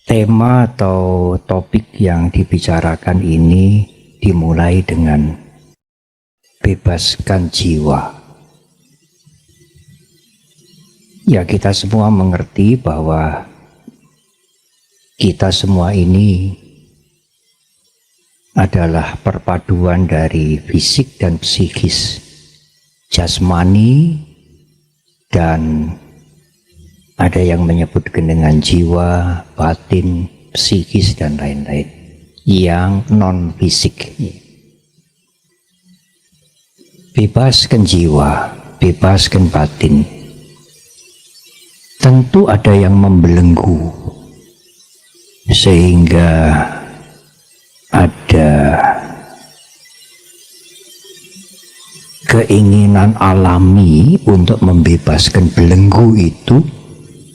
Tema atau topik yang dibicarakan ini dimulai dengan bebaskan jiwa. Ya, kita semua mengerti bahwa kita semua ini adalah perpaduan dari fisik dan psikis, jasmani, dan ada yang menyebutkan dengan jiwa, batin, psikis, dan lain-lain yang non-fisik. Bebaskan jiwa, bebaskan batin. Tentu ada yang membelenggu, sehingga ada keinginan alami untuk membebaskan belenggu itu,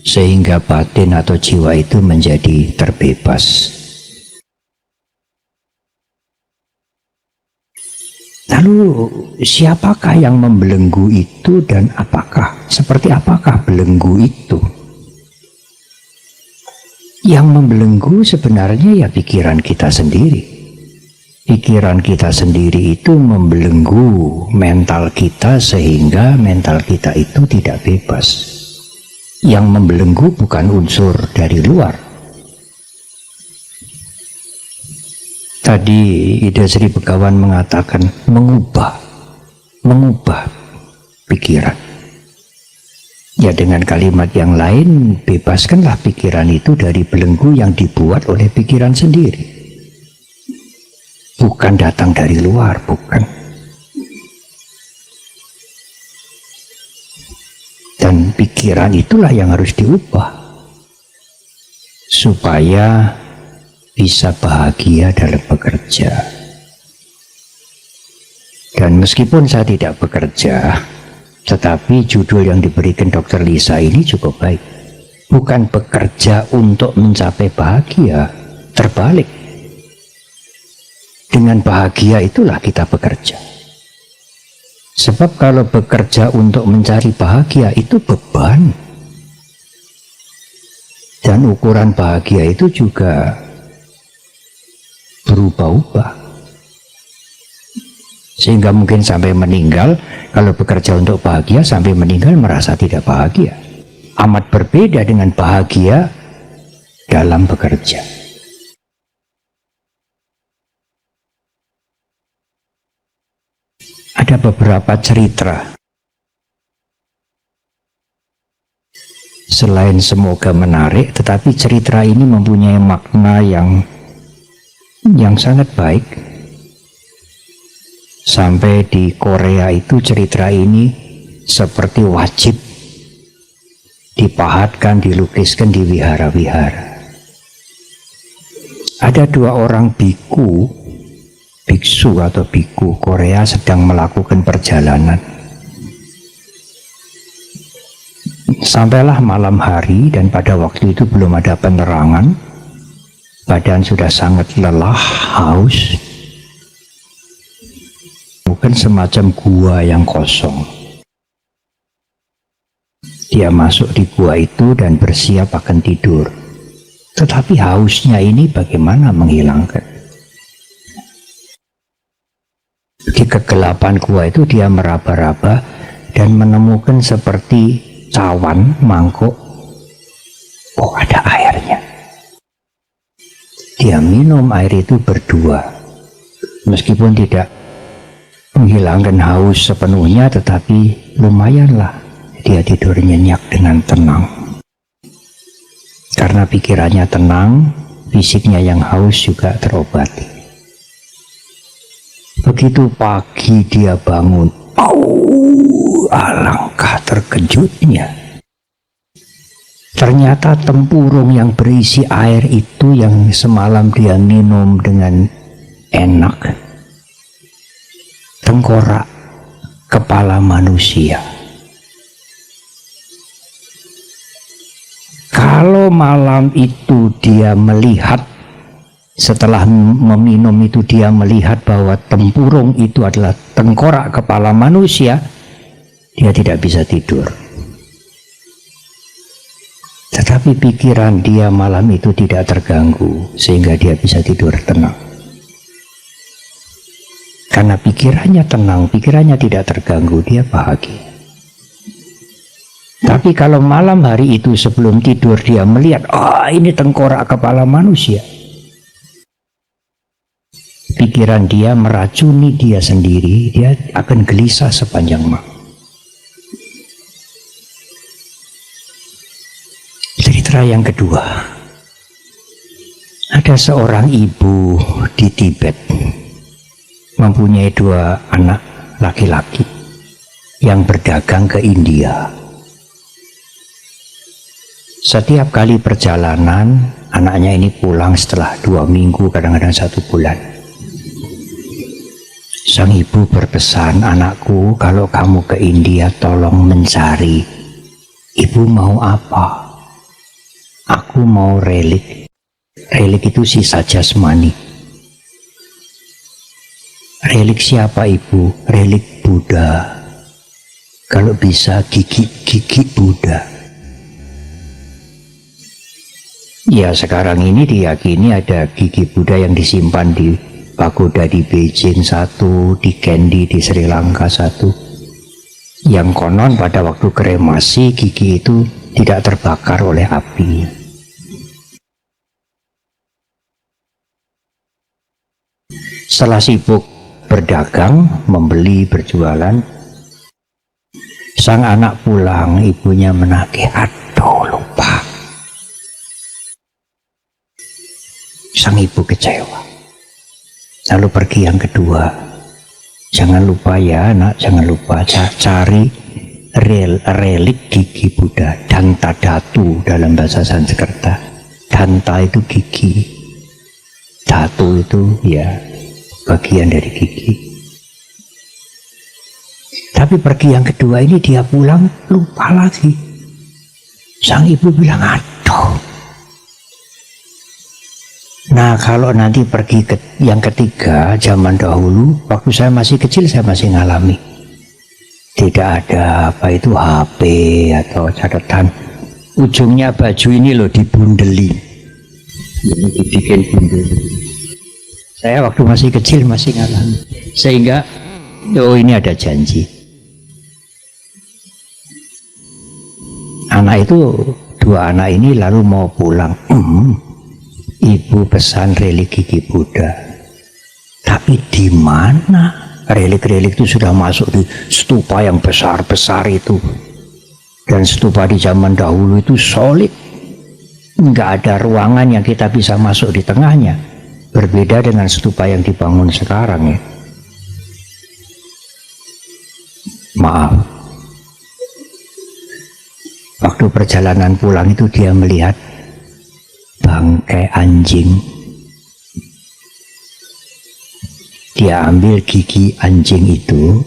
sehingga batin atau jiwa itu menjadi terbebas. Lalu siapakah yang membelenggu itu dan seperti apakah belenggu itu? Yang membelenggu sebenarnya ya pikiran kita sendiri. Pikiran kita sendiri itu membelenggu mental kita sehingga mental kita itu tidak bebas. Yang membelenggu bukan unsur dari luar. Tadi Ida Sri Begawan mengatakan mengubah pikiran. Ya, dengan kalimat yang lain, bebaskanlah pikiran itu dari belenggu yang dibuat oleh pikiran sendiri. Bukan datang dari luar, bukan. Dan pikiran itulah yang harus diubah supaya bisa bahagia dalam bekerja. Dan meskipun saya tidak bekerja, tetapi judul yang diberikan Dr. Lisa ini cukup baik. Bukan bekerja untuk mencapai bahagia, terbalik. Dengan bahagia itulah kita bekerja. Sebab kalau bekerja untuk mencari bahagia itu beban. Dan ukuran bahagia itu juga berubah-ubah. Sehingga mungkin sampai meninggal, kalau bekerja untuk bahagia sampai meninggal merasa tidak bahagia. Amat berbeda dengan bahagia dalam bekerja. Ada beberapa cerita, selain semoga menarik, tetapi cerita ini mempunyai makna yang sangat baik. Sampai di Korea itu cerita ini seperti wajib dipahatkan, dilukiskan di wihara-wihara. Ada dua orang biksu atau biku Korea sedang melakukan perjalanan. Sampailah malam hari dan pada waktu itu belum ada penerangan. Badan sudah sangat lelah, haus. Bukan semacam gua yang kosong. Dia masuk di gua itu dan bersiap akan tidur. Tetapi hausnya ini bagaimana menghilangkan? Di kegelapan gua itu dia meraba-raba dan menemukan seperti cawan, mangkuk. Oh, ada airnya. Dia minum air itu berdua. Meskipun tidak menghilangkan haus sepenuhnya, tetapi lumayanlah dia tidur nyenyak dengan tenang. Karena pikirannya tenang, fisiknya yang haus juga terobati. Begitu pagi dia bangun, alangkah terkejutnya. Ternyata tempurung yang berisi air itu yang semalam dia minum dengan enak, tengkorak kepala manusia. Kalau malam itu dia melihat, setelah meminum itu dia melihat bahwa tempurung itu adalah tengkorak kepala manusia, dia tidak bisa tidur. Tetapi pikiran dia malam itu tidak terganggu sehingga dia bisa tidur tenang. Karena pikirannya tenang, pikirannya tidak terganggu, dia bahagia. Tapi kalau malam hari itu sebelum tidur dia melihat, ini tengkorak kepala manusia, pikiran dia meracuni dia sendiri, dia akan gelisah sepanjang malam. Cerita yang kedua, ada seorang ibu di Tibet mempunyai 2 anak laki-laki yang berdagang ke India. Setiap kali perjalanan, anaknya ini pulang setelah 2 minggu, kadang-kadang 1 bulan. Sang ibu berpesan, anakku, kalau kamu ke India tolong mencari. Ibu mau apa? Aku mau relik. Relik itu sisa jasmani. Relik siapa ibu? Relik Buddha. Kalau bisa gigi Buddha. Ya, sekarang ini diyakini ada gigi Buddha yang disimpan di pagoda di Beijing 1, di Kandy di Sri Lanka 1. Yang konon pada waktu kremasi gigi itu tidak terbakar oleh api. Setelah sibuk berdagang, membeli, berjualan, sang anak pulang, ibunya menagih, aduh lupa. Sang ibu kecewa. Lalu pergi yang kedua, jangan lupa ya nak, jangan lupa cari relik gigi Buddha, danta datu dalam bahasa Sanskerta. Danta itu gigi, datu itu ya bagian dari gigi. Tapi pergi yang kedua ini dia pulang lupa lagi. Sang ibu bilang, aduh. Nah, kalau nanti pergi ke yang ketiga, zaman dahulu waktu saya masih kecil saya masih ngalami. Tidak ada apa itu HP atau catatan. Ujungnya baju ini loh dibundeli. Ini dibikin bundel. Saya waktu masih kecil masih ngalami, sehingga ini ada janji. Anak itu, 2 anak ini lalu mau pulang. Ibu pesan relik gigi Buddha. Tapi di mana? Relik-relik itu sudah masuk di stupa yang besar-besar itu. Dan stupa di zaman dahulu itu solid. Nggak ada ruangan yang kita bisa masuk di tengahnya. Berbeda dengan stupa yang dibangun sekarang ya. Maaf. Waktu perjalanan pulang itu dia melihat bangkai anjing. Dia ambil gigi anjing itu,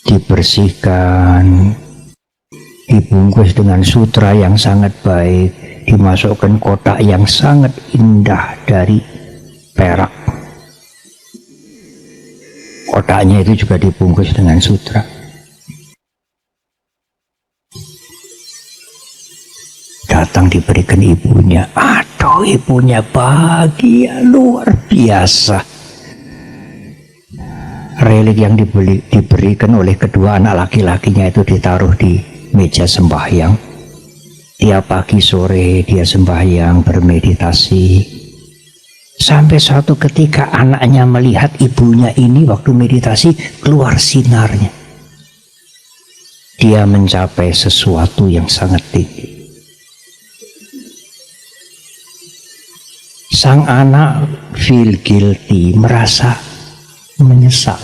dibersihkan, dibungkus dengan sutra yang sangat baik, dimasukkan kotak yang sangat indah dari perak. Kotaknya itu juga dibungkus dengan sutra. Datang diberikan ibunya. Aduh, ibunya bahagia luar biasa. Relik yang diberikan oleh kedua anak laki-lakinya itu ditaruh di meja sembahyang. Tiap pagi sore dia sembahyang, bermeditasi. Sampai suatu ketika anaknya melihat ibunya ini waktu meditasi keluar sinarnya. Dia mencapai sesuatu yang sangat tinggi. Sang anak feel guilty, merasa menyesal.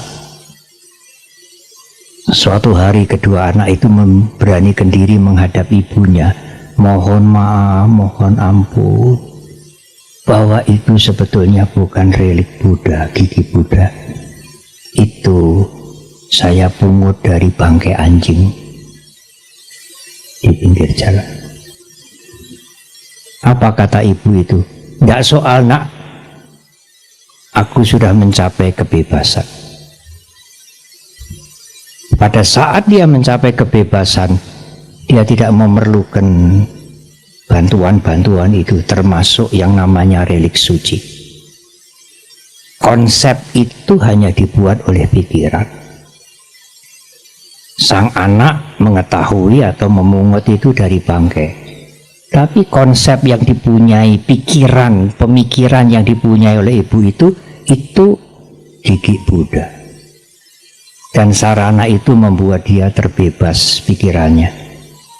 Suatu hari kedua anak itu memberanikan diri menghadap ibunya. Mohon maaf, mohon ampun, bahwa itu sebetulnya bukan relik Buddha, gigi Buddha. Itu saya pungut dari bangkai anjing di pinggir jalan. Apa kata ibu itu? Nggak soal nak, aku sudah mencapai kebebasan. Pada saat dia mencapai kebebasan, dia tidak memerlukan bantuan-bantuan itu, termasuk yang namanya relik suci. Konsep itu hanya dibuat oleh pikiran. Sang anak mengetahui atau memungut itu dari bangkai, tapi konsep yang dipunyai, pemikiran yang dipunyai oleh ibu itu gigi Buddha. Dan sarana itu membuat dia terbebas pikirannya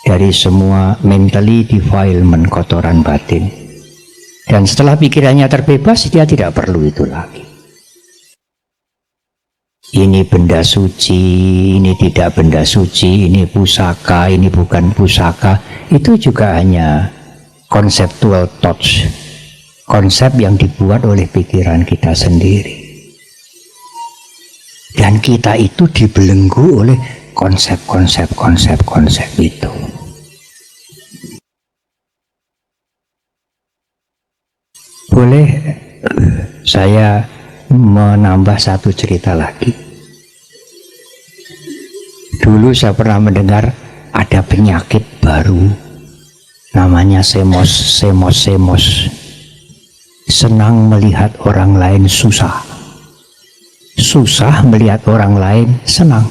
dari semua mentally defilement, kotoran batin. Dan setelah pikirannya terbebas, dia tidak perlu itu lagi. Ini benda suci, ini tidak benda suci, ini pusaka, ini bukan pusaka. Itu juga hanya conceptual thoughts, konsep yang dibuat oleh pikiran kita sendiri. Dan kita itu dibelenggu oleh konsep-konsep itu. Boleh saya menambah satu cerita lagi? Dulu saya pernah mendengar ada penyakit baru namanya semos. Senang melihat orang lain susah melihat orang lain senang.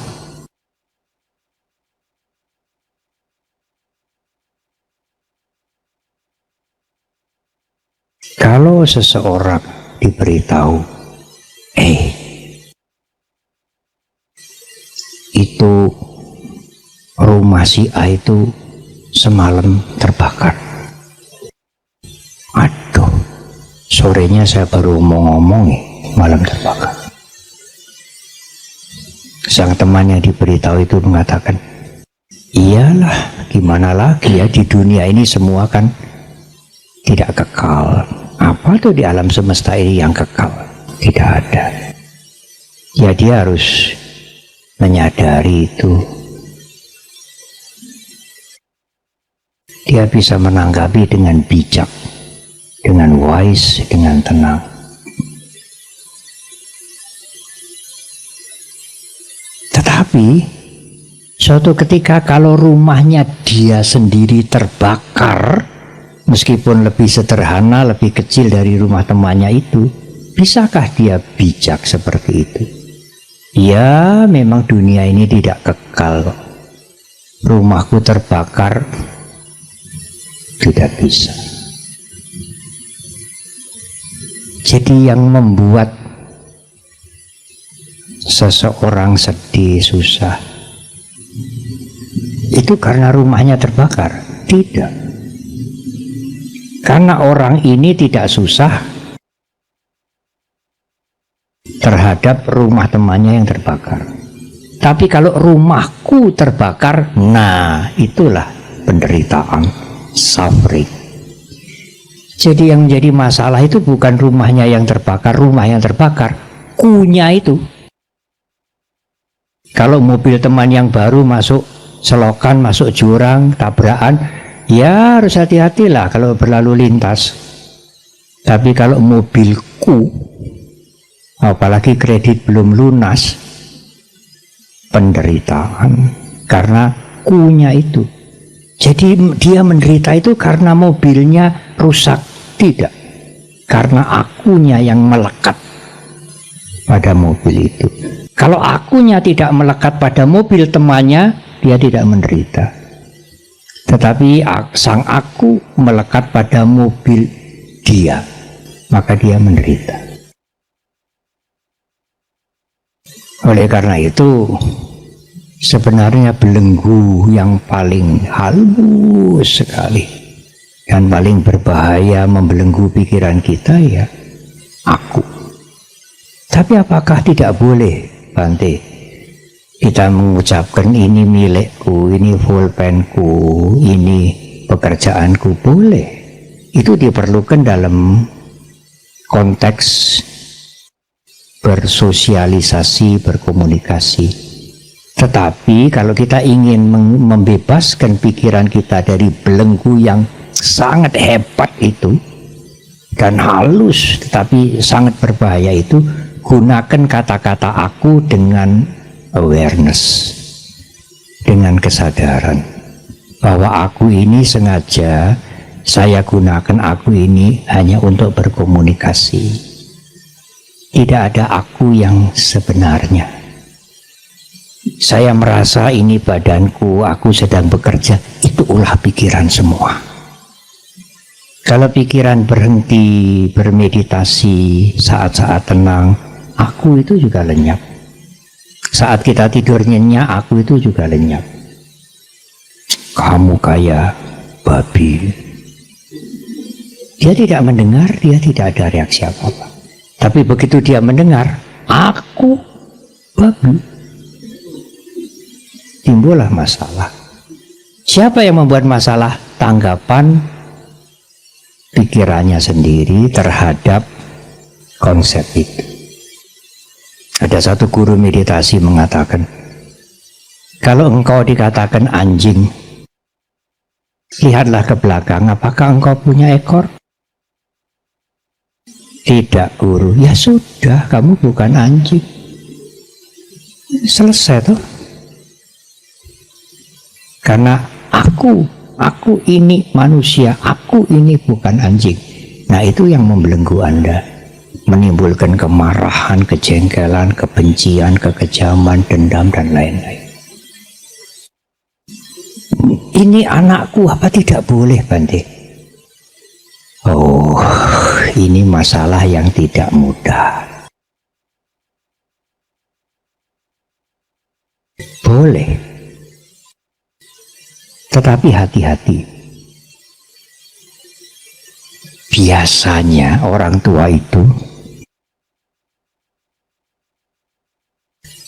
Kalau seseorang diberitahu, itu rumah si A itu semalam terbakar. Aduh, sorenya saya baru mau ngomong malam terbakar. Sang teman yang diberitahu itu mengatakan, iyalah, gimana lagi ya, di dunia ini semua kan tidak kekal. Apa tuh di alam semesta ini yang kekal? Tidak ada. Ya dia harus menyadari itu. Dia bisa menanggapi dengan bijak, dengan wise, dengan tenang. Tetapi suatu ketika kalau rumahnya dia sendiri terbakar, meskipun lebih sederhana, lebih kecil dari rumah temannya itu, bisakah dia bijak seperti itu? Ya, memang dunia ini tidak kekal. Rumahku terbakar, tidak bisa. Jadi yang membuat seseorang sedih, susah, itu karena rumahnya terbakar? Tidak. Karena orang ini tidak susah terhadap rumah temannya yang terbakar. Tapi kalau rumahku terbakar, nah itulah penderitaan, suffering. Jadi yang menjadi masalah itu bukan rumahnya yang terbakar, rumah yang terbakar, kunya itu. Kalau mobil teman yang baru masuk selokan, masuk jurang, tabrakan, ya harus hati-hatilah kalau berlalu lintas. Tapi kalau mobilku, apalagi kredit belum lunas, penderitaan karena kunya itu. Jadi dia menderita itu karena mobilnya rusak, tidak karena akunya yang melekat pada mobil itu. Kalau akunya tidak melekat pada mobil temannya, dia tidak menderita. Tetapi sang aku melekat pada mobil dia, maka dia menderita. Oleh karena itu, sebenarnya belenggu yang paling halus sekali dan paling berbahaya membelenggu pikiran kita ya aku. Tapi apakah tidak boleh, Bante, kita mengucapkan ini milikku, ini pulpenku, ini pekerjaanku? Boleh. Itu diperlukan dalam konteks bersosialisasi, berkomunikasi. Tetapi kalau kita ingin membebaskan pikiran kita dari belenggu yang sangat hebat itu dan halus tetapi sangat berbahaya itu, gunakan kata-kata aku dengan awareness, dengan kesadaran bahwa aku ini sengaja Saya gunakan aku ini hanya untuk berkomunikasi. Tidak ada aku yang sebenarnya. Saya merasa ini badanku, aku sedang bekerja. Itu ulah pikiran semua. Kalau pikiran berhenti bermeditasi saat-saat tenang, aku itu juga lenyap. Saat kita tidur nyenyak, aku itu juga lenyap. Kamu kayak babi. Dia tidak mendengar, dia tidak ada reaksi apa-apa. Tapi begitu dia mendengar, aku babi, timbullah masalah. Siapa yang membuat masalah? Tanggapan pikirannya sendiri terhadap konsep itu. Ada satu guru meditasi mengatakan, kalau engkau dikatakan anjing, lihatlah ke belakang, apakah engkau punya ekor? Tidak, guru. Ya sudah, kamu bukan anjing. Selesai tuh. Karena aku ini manusia, aku ini bukan anjing. Nah, itu yang membelenggu Anda, menimbulkan kemarahan, kejengkelan, kebencian, kekejaman, dendam, dan lain-lain. Ini anakku, apa tidak boleh, Bante? Oh, ini masalah yang tidak mudah. Boleh, tetapi hati-hati. Biasanya orang tua itu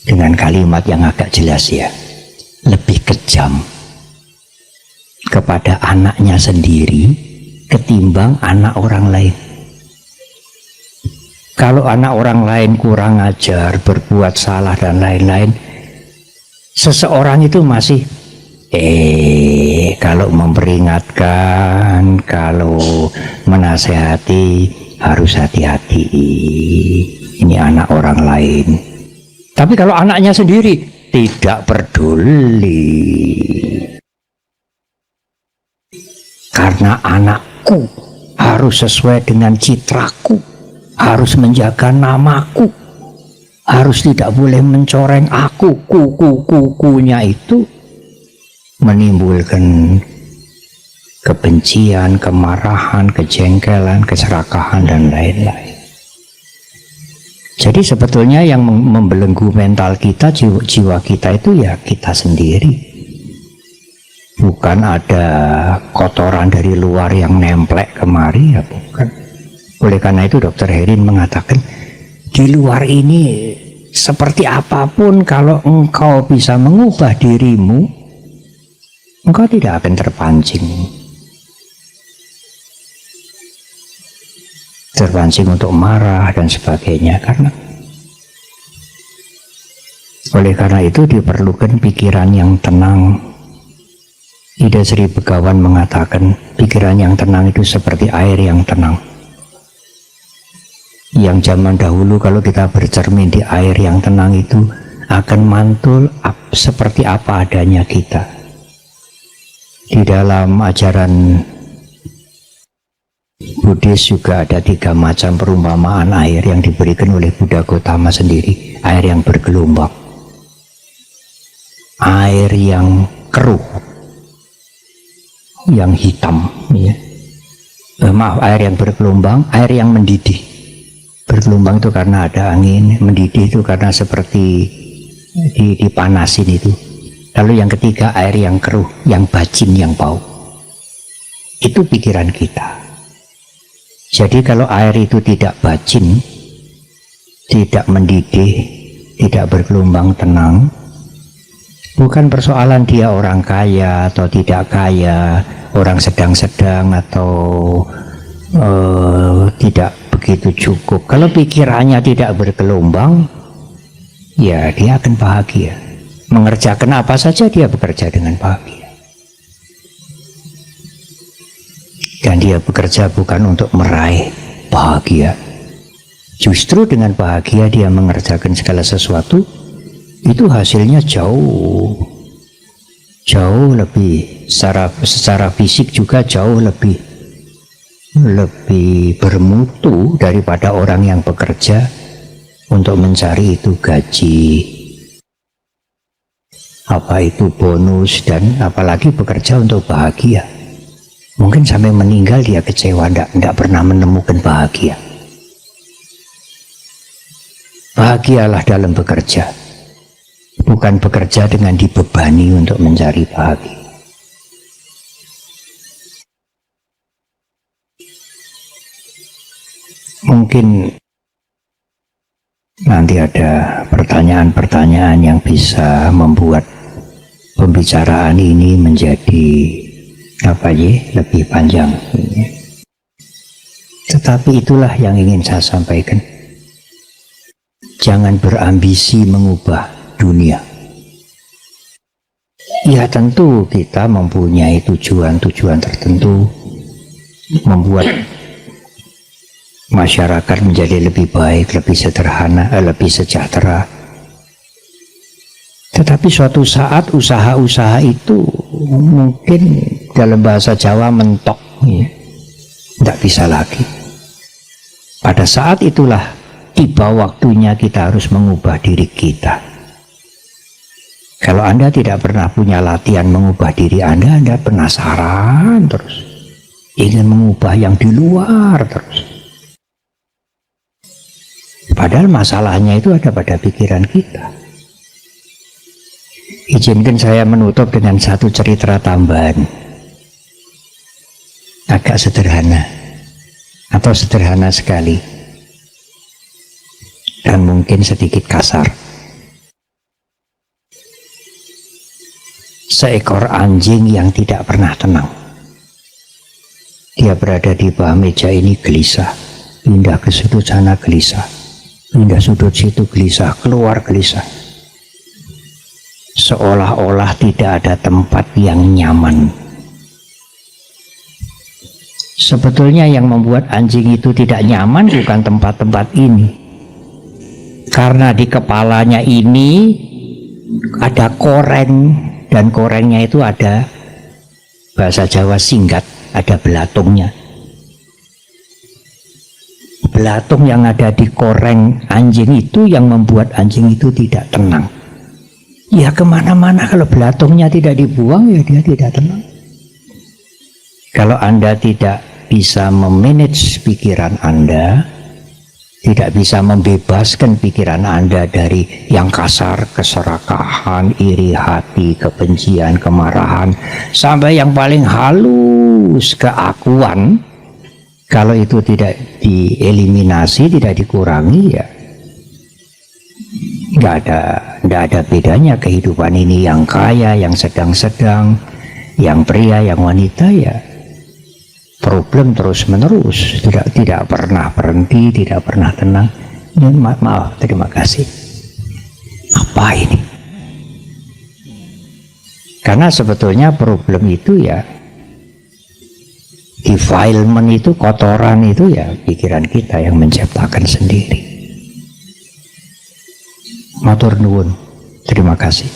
dengan kalimat yang agak jelas ya, lebih kejam kepada anaknya sendiri ketimbang anak orang lain. Kalau anak orang lain kurang ajar, berbuat salah dan lain-lain, seseorang itu masih kalau memperingatkan, kalau menasehati harus hati-hati. Ini anak orang lain. Tapi kalau anaknya sendiri tidak peduli. Karena anakku harus sesuai dengan citraku, harus menjaga namaku, harus tidak boleh mencoreng aku. Kukunya itu menimbulkan kebencian, kemarahan, kejengkelan, keserakahan, dan lain-lain. Jadi sebetulnya yang membelenggu mental kita, jiwa kita itu ya kita sendiri. Bukan ada kotoran dari luar yang nemplek kemari, ya bukan. Oleh karena itu Dr. Herin mengatakan, di luar ini seperti apapun, kalau engkau bisa mengubah dirimu, engkau tidak akan terpancing untuk marah dan sebagainya. Oleh karena itu diperlukan pikiran yang tenang. Ida Sri Begawan mengatakan pikiran yang tenang itu seperti air yang tenang. Yang zaman dahulu kalau kita bercermin di air yang tenang itu akan mantul seperti apa adanya kita. Di dalam ajaran Buddhis juga ada 3 macam perumpamaan air yang diberikan oleh Buddha Gautama sendiri. Air yang bergelombang, air yang keruh, yang hitam, ya. Air yang bergelombang, air yang mendidih. Bergelombang itu karena ada angin, mendidih itu karena seperti dipanasin itu. Lalu yang ketiga air yang keruh, yang bacin, yang bau. Itu pikiran kita. Jadi kalau air itu tidak bacin, tidak mendidih, tidak bergelombang tenang, bukan persoalan dia orang kaya atau tidak kaya, orang sedang-sedang atau tidak begitu cukup. Kalau pikirannya tidak bergelombang, ya dia akan bahagia. Mengerjakan apa saja dia bekerja dengan bahagia. Dan dia bekerja bukan untuk meraih bahagia. Justru dengan bahagia dia mengerjakan segala sesuatu, itu hasilnya jauh lebih secara fisik juga jauh lebih lebih bermutu daripada orang yang bekerja untuk mencari itu gaji, apa itu bonus, dan apalagi bekerja untuk bahagia. Mungkin sampai meninggal dia kecewa, tidak pernah menemukan bahagia. Bahagialah dalam bekerja, bukan bekerja dengan dibebani untuk mencari bahagia. Mungkin nanti ada pertanyaan-pertanyaan yang bisa membuat pembicaraan ini menjadi lebih panjang. Tetapi itulah yang ingin saya sampaikan. Jangan berambisi mengubah dunia. Ya tentu kita mempunyai tujuan-tujuan tertentu, membuat masyarakat menjadi lebih baik, lebih sederhana, lebih sejahtera. Tetapi suatu saat usaha-usaha itu mungkin dalam bahasa Jawa mentok, ya, tidak bisa lagi. Pada saat itulah tiba waktunya kita harus mengubah diri kita. Kalau Anda tidak pernah punya latihan mengubah diri Anda penasaran terus, ingin mengubah yang di luar terus. Padahal masalahnya itu ada pada pikiran kita. Izinkan saya menutup dengan satu cerita tambahan. Agak sederhana, atau sederhana sekali, dan mungkin sedikit kasar. Seekor anjing yang tidak pernah tenang. Dia berada di bawah meja ini gelisah, pindah ke sudut sana gelisah, pindah sudut situ gelisah, keluar gelisah. Seolah-olah tidak ada tempat yang nyaman. Sebetulnya yang membuat anjing itu tidak nyaman bukan tempat-tempat ini. Karena di kepalanya ini ada koreng, dan korengnya itu ada, bahasa Jawa singgat, ada belatungnya. Belatung yang ada di koreng anjing itu yang membuat anjing itu tidak tenang. Ya kemana-mana kalau belatungnya tidak dibuang, ya dia tidak tenang. Kalau Anda tidak bisa memanage pikiran Anda, tidak bisa membebaskan pikiran Anda dari yang kasar, keserakahan, iri hati, kebencian, kemarahan, sampai yang paling halus, keakuan, kalau itu tidak dieliminasi, tidak dikurangi, ya nggak ada bedanya kehidupan ini. Yang kaya, yang sedang-sedang, yang pria, yang wanita, ya problem terus menerus, tidak pernah berhenti, tidak pernah tenang. Ya, maaf, terima kasih. Apa ini? Karena sebetulnya problem itu ya, defilement itu, kotoran itu ya pikiran kita yang menciptakan sendiri. Matur nuwun, terima kasih.